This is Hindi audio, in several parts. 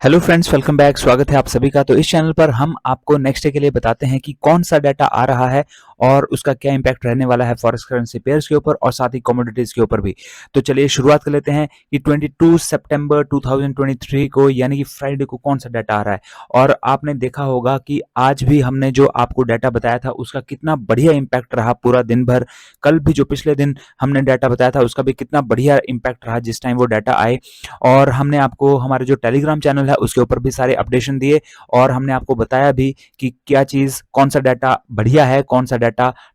Hello friends, welcome back. स्वागत है आप सभी का। तो इस चैनल पर हम आपको नेक्स्ट डे के लिए बताते हैं कि कौन सा डाटा आ रहा है और उसका क्या इंपैक्ट रहने वाला है फॉरेक्स करेंसी पेयर्स के ऊपर और साथ ही कमोडिटीज के ऊपर भी। तो चलिए शुरुआत कर लेते हैं कि 22 सितंबर 2023 को यानी कि फ्राइडे को कौन सा डाटा आ रहा है। और आपने देखा होगा कि आज भी हमने जो आपको डाटा बताया था उसका कितना बढ़िया इंपैक्ट रहा पूरा दिन भर। कल भी जो पिछले दिन हमने डाटा बताया था उसका भी कितना बढ़िया इंपैक्ट रहा जिस टाइम वो डाटा आए। और हमने आपको हमारे जो टेलीग्राम चैनल है उसके ऊपर भी सारे अपडेशन दिए और हमने आपको बताया भी कि क्या चीज, कौन सा डाटा बढ़िया है, कौन सा डाटा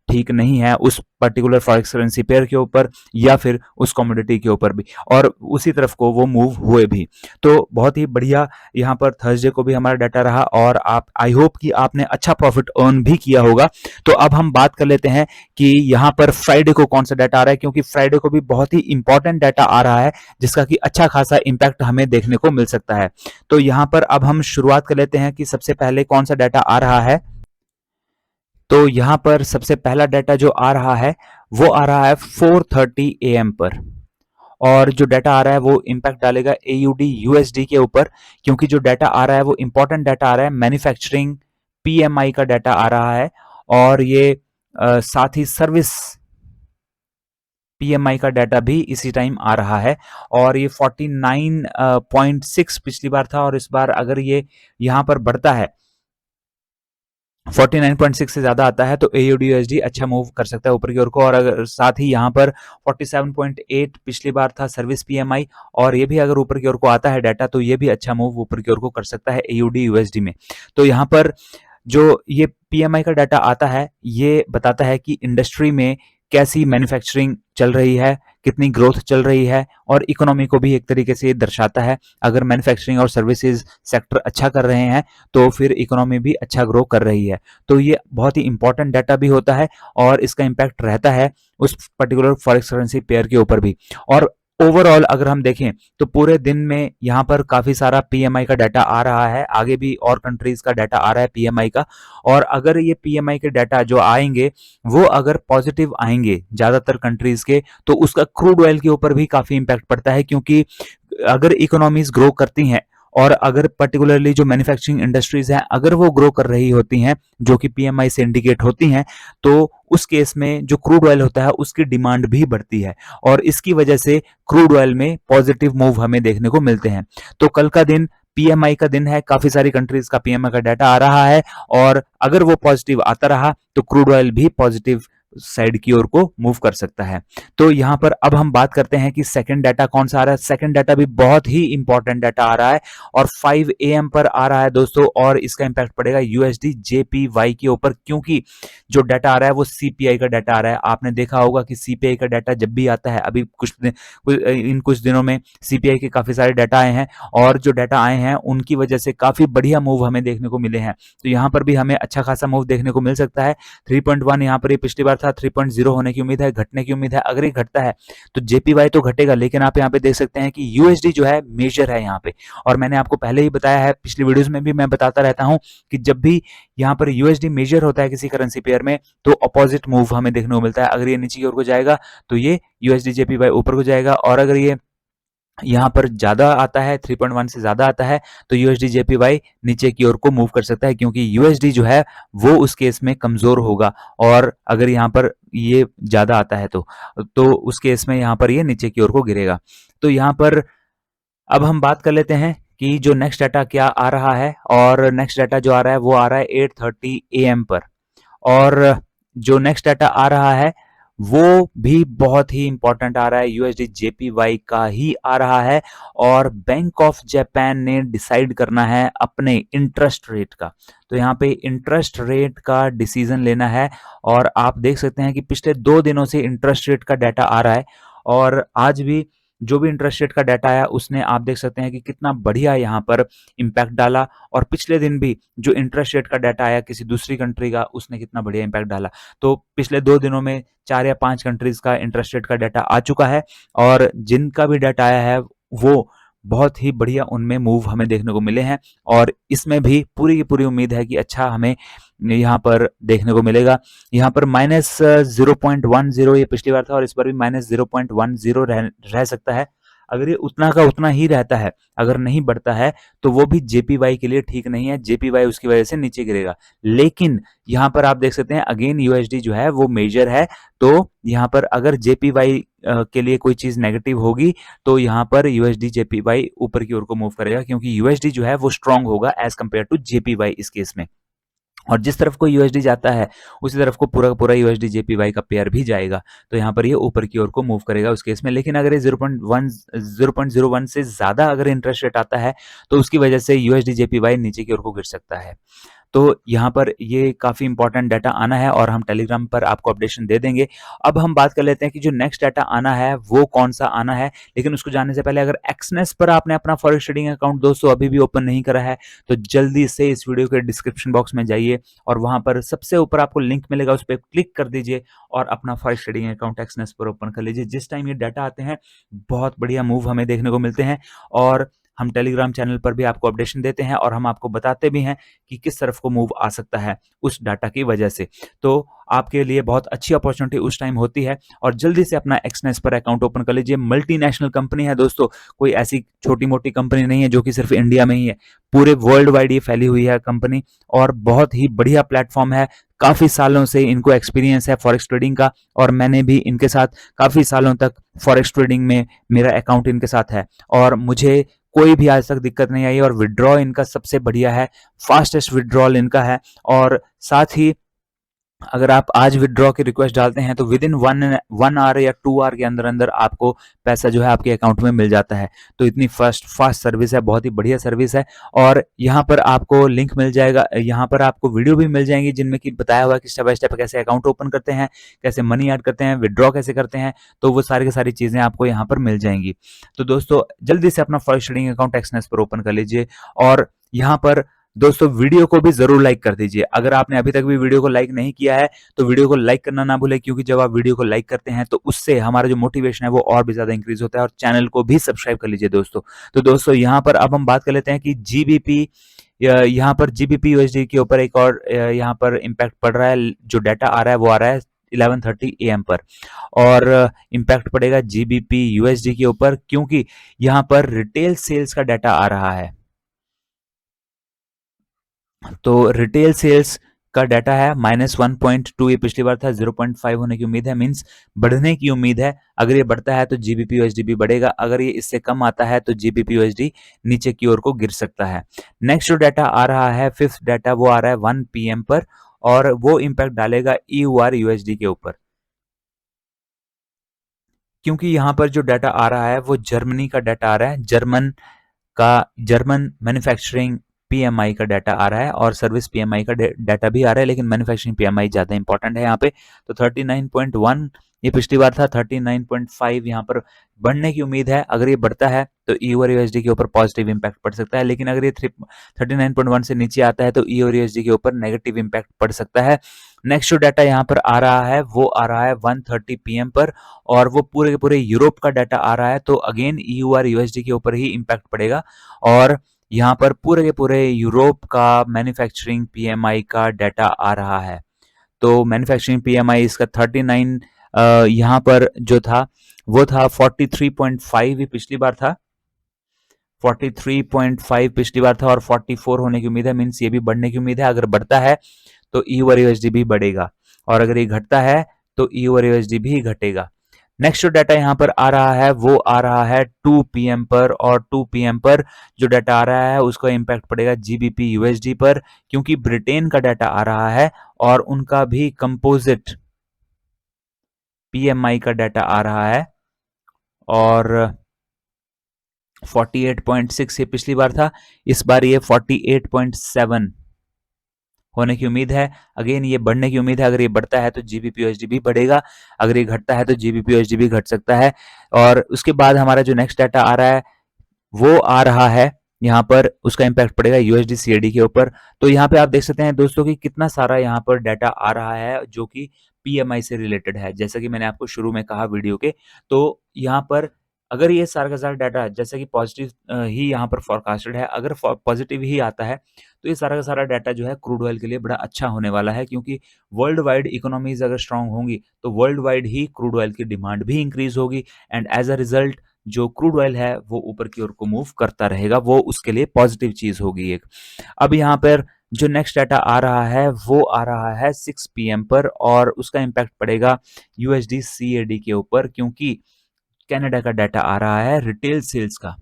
ठीक नहीं है उस पर्टिकुलर फॉरेक्स करेंसी पेयर के ऊपर या फिर उस कमोडिटी के ऊपर भी, और उसी तरफ को वो मूव हुए भी। तो बहुत ही बढ़िया यहाँ पर थर्सडे को भी हमारा डाटा रहा और आप, आई होप कि आपने अच्छा प्रॉफिट अर्न भी किया होगा। तो अब हम बात कर लेते हैं कि यहाँ पर फ्राइडे को कौन सा डाटा आ रहा है, क्योंकि फ्राइडे को भी बहुत ही इंपॉर्टेंट डाटा आ रहा है जिसका कि अच्छा खासा इंपैक्ट हमें देखने को मिल सकता है। तो यहां पर अब हम शुरुआत कर लेते हैं कि सबसे पहले कौन सा डाटा आ रहा है। तो यहां पर सबसे पहला डाटा जो आ रहा है वो आ रहा है 4:30 AM पर। और जो डाटा आ रहा है वो इंपैक्ट डालेगा AUD USD के ऊपर, क्योंकि जो डाटा आ रहा है वो इंपॉर्टेंट डाटा आ रहा है। मैन्युफैक्चरिंग PMI का डाटा आ रहा है और ये साथ ही सर्विस PMI का डाटा भी इसी टाइम आ रहा है। और ये 49.6 पिछली बार था और इस बार अगर ये यहाँ पर बढ़ता है, 49.6 से ज्यादा आता है तो AUD USD अच्छा मूव कर सकता है ऊपर की ओर को। और अगर साथ ही यहाँ पर 47.8 पिछली बार था सर्विस PMI, और ये भी अगर ऊपर की ओर को आता है डाटा तो ये भी अच्छा मूव ऊपर की ओर को कर सकता है AUD USD में। तो यहाँ पर जो ये PMI का डाटा आता है ये बताता है कि इंडस्ट्री में कैसी मैन्युफैक्चरिंग चल रही है, कितनी ग्रोथ चल रही है, और इकोनॉमी को भी एक तरीके से दर्शाता है। अगर मैन्युफैक्चरिंग और सर्विसेज सेक्टर अच्छा कर रहे हैं तो फिर इकोनॉमी भी अच्छा ग्रो कर रही है। तो ये बहुत ही इंपॉर्टेंट डाटा भी होता है और इसका इंपैक्ट रहता है उस पर्टिकुलर फॉरेक्स करेंसी पेयर के ऊपर भी। और ओवरऑल अगर हम देखें तो पूरे दिन में यहाँ पर काफी सारा PMI का डाटा आ रहा है, आगे भी और कंट्रीज का डाटा आ रहा है PMI का। और अगर ये PMI के डाटा जो आएंगे वो अगर पॉजिटिव आएंगे ज्यादातर कंट्रीज के, तो उसका क्रूड ऑयल के ऊपर भी काफी इंपैक्ट पड़ता है। क्योंकि अगर इकोनॉमीज ग्रो करती हैं और अगर पर्टिकुलरली जो मैन्युफैक्चरिंग इंडस्ट्रीज हैं अगर वो ग्रो कर रही होती हैं जो कि PMI से इंडिकेट होती हैं, तो उस केस में जो क्रूड ऑयल होता है उसकी डिमांड भी बढ़ती है और इसकी वजह से क्रूड ऑयल में पॉजिटिव मूव हमें देखने को मिलते हैं। तो कल का दिन PMI का दिन है, काफी सारी कंट्रीज का PMI का डाटा आ रहा है और अगर वो पॉजिटिव आता रहा तो क्रूड ऑयल भी पॉजिटिव साइड की ओर को मूव कर सकता है। तो यहाँ पर अब हम बात करते हैं कि सेकंड डाटा कौन सा आ रहा है। सेकंड डाटा भी बहुत ही इंपॉर्टेंट डाटा आ रहा है और 5 AM पर आ रहा है दोस्तों, और इसका इंपैक्ट पड़ेगा USD JPY के ऊपर, क्योंकि जो डाटा आ रहा है वो CPI का डाटा आ रहा है। आपने देखा होगा कि CPI का डाटा जब भी आता है, अभी इन कुछ दिनों में CPI के काफी सारे डाटा आए हैं और जो डाटा आए हैं उनकी वजह से काफी बढ़िया मूव हमें देखने को मिले हैं। तो यहाँ पर भी हमें अच्छा खासा मूव देखने को मिल सकता है। 3.1 यहाँ पर ये पिछली बार था, 3.0 होने की उम्मीद है, घटने की उम्मीद है। अगर ये घटता है तो JPY तो घटेगा, लेकिन आप यहाँ पे देख सकते हैं कि USD जो है मेजर है यहाँ पे। और मैंने आपको पहले ही बताया है, पिछली वीडियोस में भी मैं बताता रहता हूँ कि जब भी यहाँ पर USD मेजर होता है किसी करेंसी पेयर में तो अपोजिट मूव हमें देखने को मिलता है। अगर ये नीचे की ओर को जाएगा तो ये USD JPY ऊपर को जाएगा, और अगर ये यहाँ पर ज्यादा आता है, 3.1 से ज्यादा आता है, तो USD JPY नीचे की ओर को मूव कर सकता है, क्योंकि USD जो है वो उस केस में कमजोर होगा। और अगर यहाँ पर ये ज्यादा आता है तो उस केस में यहाँ पर ये नीचे की ओर को गिरेगा। तो यहाँ पर अब हम बात कर लेते हैं कि जो नेक्स्ट डाटा क्या आ रहा है। और नेक्स्ट डाटा जो आ रहा है वो आ रहा है 8:30 AM पर। और जो नेक्स्ट डाटा आ रहा है वो भी बहुत ही इंपॉर्टेंट आ रहा है, USD JPY का ही आ रहा है। और बैंक ऑफ जापान ने डिसाइड करना है अपने इंटरेस्ट रेट का। तो यहाँ पे इंटरेस्ट रेट का डिसीजन लेना है और आप देख सकते हैं कि पिछले 2 दिनों से इंटरेस्ट रेट का डाटा आ रहा है और आज भी जो भी इंटरेस्ट रेट का डाटा आया उसने, आप देख सकते हैं कि कितना बढ़िया यहाँ पर इंपैक्ट डाला। और पिछले दिन भी जो इंटरेस्ट रेट का डाटा आया किसी दूसरी कंट्री का, उसने कितना बढ़िया इंपैक्ट डाला। तो पिछले 2 दिनों में 4 या 5 कंट्रीज का इंटरेस्ट रेट का डाटा आ चुका है और जिनका भी डाटा आया है वो बहुत ही बढ़िया उनमें मूव हमें देखने को मिले हैं। और इसमें भी पूरी की पूरी उम्मीद है कि अच्छा हमें यहाँ पर देखने को मिलेगा। यहाँ पर -0.10 ये पिछली बार था और इस बार भी -0.10 रह सकता है। अगर ये उतना का उतना ही रहता है, अगर नहीं बढ़ता है, तो वो भी जेपीवाई के लिए ठीक नहीं है, जेपीवाई उसकी वजह से नीचे गिरेगा। लेकिन यहाँ पर आप देख सकते हैं अगेन यूएसडी जो है वो मेजर है, तो यहाँ पर अगर जेपीवाई के लिए कोई चीज़ नेगेटिव होगी, तो यहाँ पर यूएसडी जेपीवाई ऊपर की ओर को मूव करेगा, क्योंकि यूएसडी जो है वो स्ट्रांग होगा एज कंपेयर टू जेपीवाई इस केस में। और जिस तरफ को यूएसडी जाता है, उसी तरफ को पूरा का पूरा यूएसडी जेपीवाई का पेयर भी जाएगा, तो यहाँ पर ये ऊपर की ओर को मूव करेगा उस केस में। लेकिन अगर ये 0.01 से ज़्यादा अगर इंटरेस्ट रेट आता है, तो उसकी वजह से यूएसडी जेपीवाई नीचे की ओर को गिर सकता है। तो यहाँ पर ये काफ़ी इंपॉर्टेंट डाटा आना है और हम टेलीग्राम पर आपको अपडेशन दे देंगे। अब हम बात कर लेते हैं कि जो नेक्स्ट डाटा आना है वो कौन-सा आना है, लेकिन उसको जानने से पहले अगर एक्सनेस पर आपने अपना फॉरेक्स ट्रेडिंग अकाउंट दोस्तों अभी भी ओपन नहीं करा है, तो जल्दी से इस वीडियो के डिस्क्रिप्शन बॉक्स में जाइए और वहाँ पर सबसे ऊपर आपको लिंक मिलेगा, उस पे क्लिक कर दीजिए और अपना फॉरेक्स ट्रेडिंग अकाउंट एक्सनेस पर ओपन कर लीजिए। जिस टाइम ये डाटा आते हैं, बहुत बढ़िया मूव हमें देखने को मिलते हैं और हम टेलीग्राम चैनल पर भी आपको अपडेशन देते हैं और हम आपको बताते भी हैं कि किस तरफ को मूव आ सकता है उस डाटा की वजह से। तो आपके लिए बहुत अच्छी अपॉर्चुनिटी उस टाइम होती है और जल्दी से अपना एक्सनेस पर अकाउंट ओपन कर लीजिए। मल्टीनेशनल कंपनी है दोस्तों, कोई ऐसी छोटी-मोटी कंपनी नहीं है जो कि सिर्फ इंडिया में ही है। पूरे वर्ल्ड वाइड ये फैली हुई है कंपनी और बहुत ही बढ़िया प्लेटफॉर्म है। काफ़ी सालों से इनको एक्सपीरियंस है फॉरेक्स ट्रेडिंग का और मैंने भी इनके साथ काफ़ी सालों तक फॉरेक्स ट्रेडिंग में मेरा अकाउंट इनके साथ है और मुझे कोई भी आज तक दिक्कत नहीं आई और विड्रॉ इनका सबसे बढ़िया है, फास्टेस्ट विड्रॉल इनका है और साथ ही अगर आप आज विथड्रॉ की रिक्वेस्ट डालते हैं तो विद इन 1 आवर या 2 आवर के अंदर अंदर आपको पैसा जो है आपके अकाउंट में मिल जाता है। तो इतनी फास्ट सर्विस है, बहुत ही बढ़िया सर्विस है और यहाँ पर आपको लिंक मिल जाएगा, यहाँ पर आपको वीडियो भी मिल जाएंगी जिनमें कि बताया हुआ है कि स्टेप बाय स्टेप कैसे अकाउंट ओपन करते हैं, कैसे मनी ऐड करते हैं, विथड्रॉ कैसे करते हैं, तो वो सारी की सारी चीज़ें आपको यहाँ पर मिल जाएंगी। तो दोस्तों जल्दी से अपना फॉरेक्स ट्रेडिंग अकाउंट एक्सनेस पर ओपन कर लीजिए और यहाँ पर दोस्तों वीडियो को भी जरूर लाइक कर दीजिए। अगर आपने अभी तक भी वीडियो को लाइक नहीं किया है तो वीडियो को लाइक करना ना भूलें, क्योंकि जब आप वीडियो को लाइक करते हैं तो उससे हमारा जो मोटिवेशन है वो और भी ज्यादा इंक्रीज होता है। और चैनल को भी सब्सक्राइब कर लीजिए दोस्तों। तो दोस्तों यहाँ पर अब हम बात कर लेते हैं कि जीबीपी, यहाँ पर जीबीपी यूएसडी के ऊपर एक और यहाँ पर इम्पैक्ट पड़ रहा है। जो डाटा आ रहा है वो आ रहा है 11:30 AM पर और इम्पैक्ट पड़ेगा जीबीपी यूएसडी के ऊपर, क्योंकि यहाँ पर रिटेल सेल्स का डाटा आ रहा है। तो रिटेल सेल्स का डाटा है -1.2, ये पिछली बार था 0.5 होने की उम्मीद है, मींस बढ़ने की उम्मीद है। अगर ये बढ़ता है तो जीबीपी यूएसडी भी बढ़ेगा, अगर ये इससे कम आता है तो जीबीपी यूएसडी नीचे की ओर को गिर सकता है। नेक्स्ट जो डाटा आ रहा है, फिफ्थ डाटा, वो आ रहा है 1 PM पर और वो इम्पैक्ट डालेगा ईयूआर यूएसडी के ऊपर, क्योंकि यहाँ पर जो डाटा आ रहा है वो जर्मनी का डाटा आ रहा है। जर्मन मैन्युफैक्चरिंग पीएमआई का डाटा आ रहा है और सर्विस पीएमआई का डाटा भी आ रहा है, लेकिन मैन्युफैक्चरिंग पीएमआई ज़्यादा इंपॉर्टेंट है यहाँ पे। तो 39.1 ये पिछली बार था, 39.5 यहाँ पर बढ़ने की उम्मीद है। अगर ये बढ़ता है तो ईओ और यूएसडी के ऊपर पॉजिटिव इंपैक्ट पड़ सकता है, लेकिन अगर ये 39.1 से नीचे आता है तो ईओ और यूएसडी के ऊपर नेगेटिव इंपैक्ट पड़ सकता है। नेक्स्ट जो डाटा यहाँ पर आ रहा है वो आ रहा है 1:30 PM पर और वो पूरे के पूरे यूरोप का डाटा आ रहा है। तो अगेन ईयू और यूएसडी के ऊपर ही इंपैक्ट पड़ेगा और यहाँ पर पूरे के पूरे यूरोप का मैन्युफैक्चरिंग पीएमआई का डाटा आ रहा है। तो मैन्युफैक्चरिंग पीएमआई इसका 39 यहाँ पर जो था वो था 43.5, ये पिछली बार था 43.5 पिछली बार था और 44 होने की उम्मीद है, मीन्स ये भी बढ़ने की उम्मीद है। अगर बढ़ता है तो ईयू और यूएसडी भी बढ़ेगा और अगर ये घटता है तो ईयू और यूएसडी भी घटेगा। नेक्स्ट जो डाटा यहाँ पर आ रहा है वो आ रहा है 2 PM पर और 2 PM पर जो डाटा आ रहा है उसका इम्पैक्ट पड़ेगा जीबीपी यूएसडी पर, क्योंकि ब्रिटेन का डाटा आ रहा है और उनका भी कंपोजिट पीएमआई का डाटा आ रहा है और 48.6 ये पिछली बार था, इस बार ये 48.7 होने की उम्मीद है। अगेन ये बढ़ने की उम्मीद है, अगर ये बढ़ता है तो जीबीपी यूएसडी भी बढ़ेगा, अगर ये घटता है तो जीबीपी यूएसडी भी घट सकता है। और उसके बाद हमारा जो नेक्स्ट डाटा आ रहा है वो आ रहा है यहाँ पर, उसका इम्पैक्ट पड़ेगा यूएसडी सीएडी के ऊपर। तो यहाँ पे आप देख सकते हैं दोस्तों कि कितना सारा यहाँ पर डाटा आ रहा है जो कि पीएमआई से रिलेटेड है, जैसा कि मैंने आपको शुरू में कहा वीडियो के। तो यहाँ पर अगर ये सारा का सारा डाटा जैसा कि पॉजिटिव ही यहाँ पर फोरकास्टेड है, अगर पॉजिटिव ही आता है तो ये सारा का सारा डाटा जो है क्रूड ऑयल के लिए बड़ा अच्छा होने वाला है, क्योंकि वर्ल्ड वाइड इकोनॉमीज अगर स्ट्रांग होंगी तो वर्ल्ड वाइड ही क्रूड ऑयल की डिमांड भी इंक्रीज होगी एंड एज अ रिजल्ट जो क्रूड ऑयल है वो ऊपर की ओर को मूव करता रहेगा, वो उसके लिए पॉजिटिव चीज होगी एक। अब यहाँ पर जो नेक्स्ट डाटा आ रहा है वो आ रहा है 6 पीएम पर, और उसका इम्पैक्ट पड़ेगा यूएसडी सीएडी के ऊपर, क्योंकि कनाडा का डाटा आ रहा है रिटेल सेल्स का।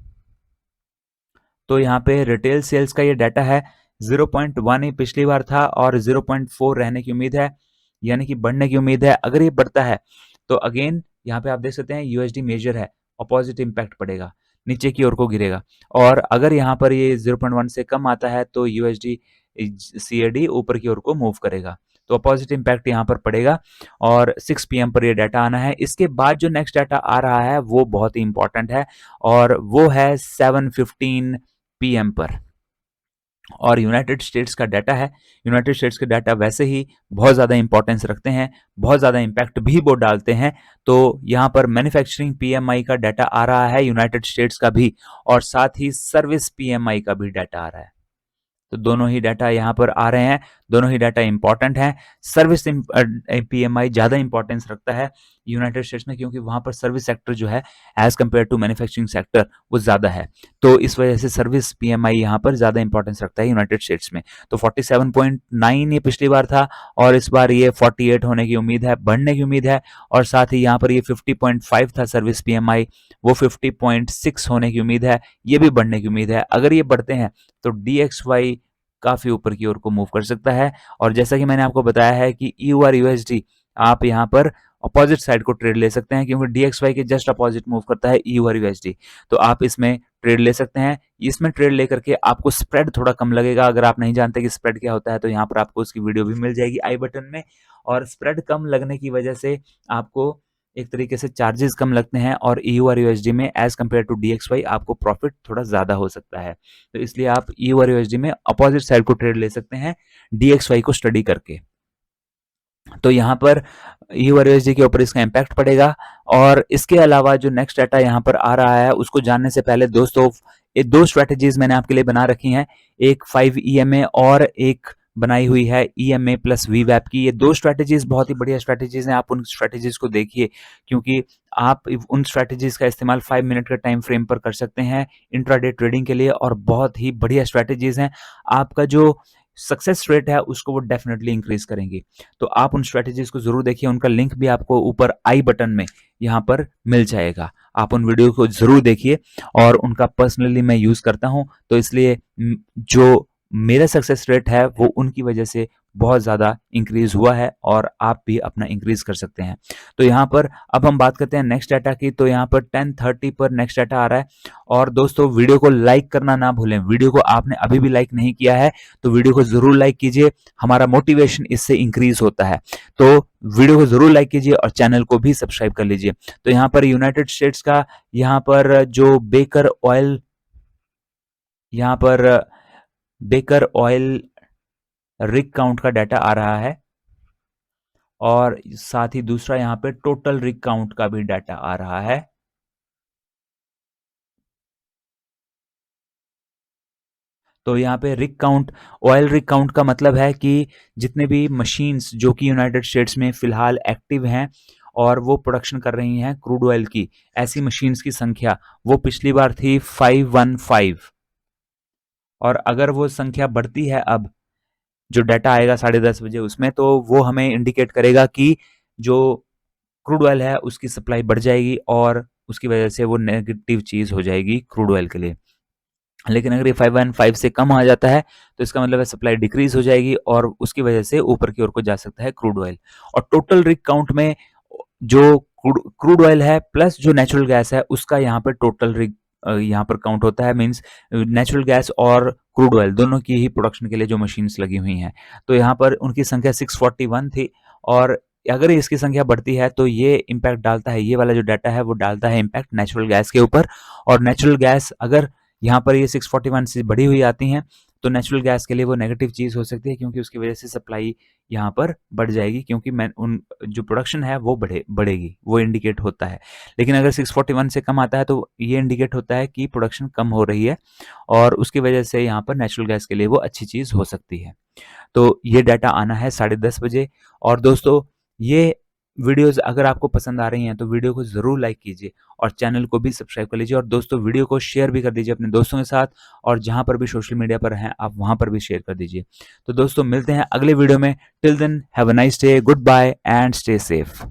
तो यहाँ पे रिटेल सेल्स का ये डाटा है 0.1 ही पिछली बार था और 0.4 रहने की उम्मीद है, यानी कि बढ़ने की उम्मीद है। अगर ये बढ़ता है तो अगेन यहाँ पे आप देख सकते हैं यूएसडी मेजर है, अपोजिट इम्पैक्ट पड़ेगा, नीचे की ओर को गिरेगा। और अगर यहाँ पर ये 0.1 से कम आता है तो यूएसडी सीएडी ऊपर की ओर को मूव करेगा, तो अपोजिट इम्पैक्ट यहाँ पर पड़ेगा। और 6 पीएम पर ये डाटा आना है। इसके बाद जो नेक्स्ट डाटा आ रहा है वो बहुत ही इंपॉर्टेंट है, और वो है 7:15 पीएम पर, और यूनाइटेड स्टेट्स का डाटा है। यूनाइटेड स्टेट्स के डाटा वैसे ही बहुत ज़्यादा इंपॉर्टेंस रखते हैं, बहुत ज़्यादा इम्पैक्ट भी वो डालते हैं। तो यहाँ पर मैन्युफैक्चरिंग पीएमआई का डाटा आ रहा है यूनाइटेड स्टेट्स का भी, और साथ ही सर्विस पीएमआई का भी डाटा आ रहा है। तो दोनों ही डाटा यहाँ पर आ रहे हैं, दोनों ही डाटा इंपॉर्टेंट हैं। सर्विस पीएमआई ज़्यादा इंपॉर्टेंस रखता है यूनाइटेड स्टेट्स में, क्योंकि वहाँ पर सर्विस सेक्टर जो है as compare to manufacturing sector वो ज़्यादा है। तो इस वजह से सर्विस पीएमआई यहाँ पर ज़्यादा इंपॉर्टेंस रखता है यूनाइटेड स्टेट्स में। तो 47.9 ये पिछली बार था, और इस बार ये 48 होने की उम्मीद है, बढ़ने की उम्मीद है। और साथ ही यहाँ पर ये 50.5 था सर्विस पीएमआई, वो 50.6 होने की उम्मीद है, ये भी बढ़ने की उम्मीद है। अगर ये बढ़ते हैं तो DXY काफी ऊपर की ओर को मूव कर सकता है। और जैसा कि मैंने आपको बताया है कि EU और USD आप यहाँ पर अपोजिट साइड को ट्रेड ले सकते हैं, क्योंकि DXY के जस्ट अपोजिट मूव करता है EU और USD। तो आप इसमें ट्रेड ले सकते हैं। इसमें ट्रेड लेकर के आपको स्प्रेड थोड़ा कम लगेगा। अगर आप नहीं जानते कि स्प्रेड क्या होता है तो यहाँ पर आपको उसकी वीडियो भी मिल जाएगी आई बटन में। और स्प्रेड कम लगने की वजह से आपको एक तरीके से चार्जेस कम लगते हैं, और EU और USD में एज कम्पेयर टू DXY आपको प्रॉफिट थोड़ा ज़्यादा हो सकता है। तो इसलिए आप EU और USD में अपोजिट साइड को ट्रेड ले सकते हैं DXY को स्टडी करके। तो यहाँ पर EU और USD के ऊपर इसका इम्पैक्ट पड़ेगा। और इसके अलावा जो नेक्स्ट डाटा यहाँ पर आ रहा है उसको जानने से पहले दोस्तों, ये दो स्ट्रेटेजीज मैंने आपके लिए बना रखी हैं, एक 5 EMA और एक बनाई हुई है EMA प्लस VWAP की। ये दो स्ट्रेटेजीज बहुत ही बढ़िया स्ट्रेटेजीज हैं, आप उन स्ट्रेटेजीज को देखिए, क्योंकि आप उन स्ट्रेटेजीज का इस्तेमाल 5 मिनट के टाइम फ्रेम पर कर सकते हैं इंट्राडे ट्रेडिंग के लिए, और बहुत ही बढ़िया स्ट्रेटेजीज हैं। आपका जो सक्सेस रेट है उसको वो डेफिनेटली इंक्रीज करेंगी। तो आप उन स्ट्रेटेजीज को जरूर देखिए, उनका लिंक भी आपको ऊपर आई बटन में यहाँ पर मिल जाएगा। आप उन वीडियो को जरूर देखिए, और उनका पर्सनली मैं यूज करता हूँ, तो इसलिए जो मेरा सक्सेस रेट है वो उनकी वजह से बहुत ज़्यादा इंक्रीज हुआ है, और आप भी अपना इंक्रीज कर सकते हैं। तो यहाँ पर अब हम बात करते हैं नेक्स्ट डाटा की। तो यहाँ पर 10:30 पर नेक्स्ट डाटा आ रहा है। और दोस्तों वीडियो को लाइक करना ना भूलें, वीडियो को आपने अभी भी लाइक नहीं किया है तो वीडियो को जरूर लाइक कीजिए, हमारा मोटिवेशन इससे इंक्रीज होता है। तो वीडियो को जरूर लाइक कीजिए और चैनल को भी सब्सक्राइब कर लीजिए। तो यहाँ पर यूनाइटेड स्टेट्स का यहाँ पर जो बेकर ऑयल रिग काउंट का डाटा आ रहा है, और साथ ही दूसरा यहाँ पे टोटल रिग काउंट का भी डाटा आ रहा है। तो यहाँ पे rig count, oil rig count का मतलब है कि जितने भी मशीन्स जो कि यूनाइटेड स्टेट्स में फिलहाल एक्टिव हैं और वो प्रोडक्शन कर रही हैं क्रूड ऑयल की, ऐसी मशीन्स की संख्या वो पिछली बार थी 515, और अगर वो संख्या बढ़ती है, अब जो डाटा आएगा 10:30 बजे उसमें, तो वो हमें इंडिकेट करेगा कि जो क्रूड ऑयल है उसकी सप्लाई बढ़ जाएगी, और उसकी वजह से वो नेगेटिव चीज़ हो जाएगी क्रूड ऑयल के लिए। लेकिन अगर ये 515 से कम आ जाता है तो इसका मतलब है सप्लाई डिक्रीज हो जाएगी, और उसकी वजह से ऊपर की ओर को जा सकता है क्रूड ऑयल। और टोटल रिग काउंट में जो क्रूड ऑयल है प्लस जो नेचुरल गैस है उसका यहाँ पर टोटल रिग यहाँ पर काउंट होता है। मींस नेचुरल गैस और क्रूड ऑयल दोनों की ही प्रोडक्शन के लिए जो मशीन्स लगी हुई हैं, तो यहाँ पर उनकी संख्या 641 थी। और अगर इसकी संख्या बढ़ती है तो ये इम्पैक्ट डालता है, ये वाला जो डाटा है वो डालता है इम्पैक्ट नेचुरल गैस के ऊपर। और नेचुरल गैस अगर यहाँ पर ये 641 से बढ़ी हुई आती हैं तो नेचुरल गैस के लिए वो नेगेटिव चीज़ हो सकती है, क्योंकि उसकी वजह से सप्लाई यहाँ पर बढ़ जाएगी, क्योंकि मैं उन जो प्रोडक्शन है वो बढ़ेगी, वो इंडिकेट होता है। लेकिन अगर 641 से कम आता है तो ये इंडिकेट होता है कि प्रोडक्शन कम हो रही है, और उसकी वजह से यहाँ पर नेचुरल गैस के लिए वो अच्छी चीज़ हो सकती है। तो ये डाटा आना है 10:30 बजे। और दोस्तों ये वीडियोज़ अगर आपको पसंद आ रही हैं तो वीडियो को ज़रूर लाइक कीजिए और चैनल को भी सब्सक्राइब कर लीजिए और दोस्तों वीडियो को शेयर भी कर दीजिए अपने दोस्तों के साथ और जहाँ पर भी सोशल मीडिया पर हैं आप वहाँ पर भी शेयर कर दीजिए। तो दोस्तों मिलते हैं अगले वीडियो में। Till then have a nice day, goodbye and stay safe.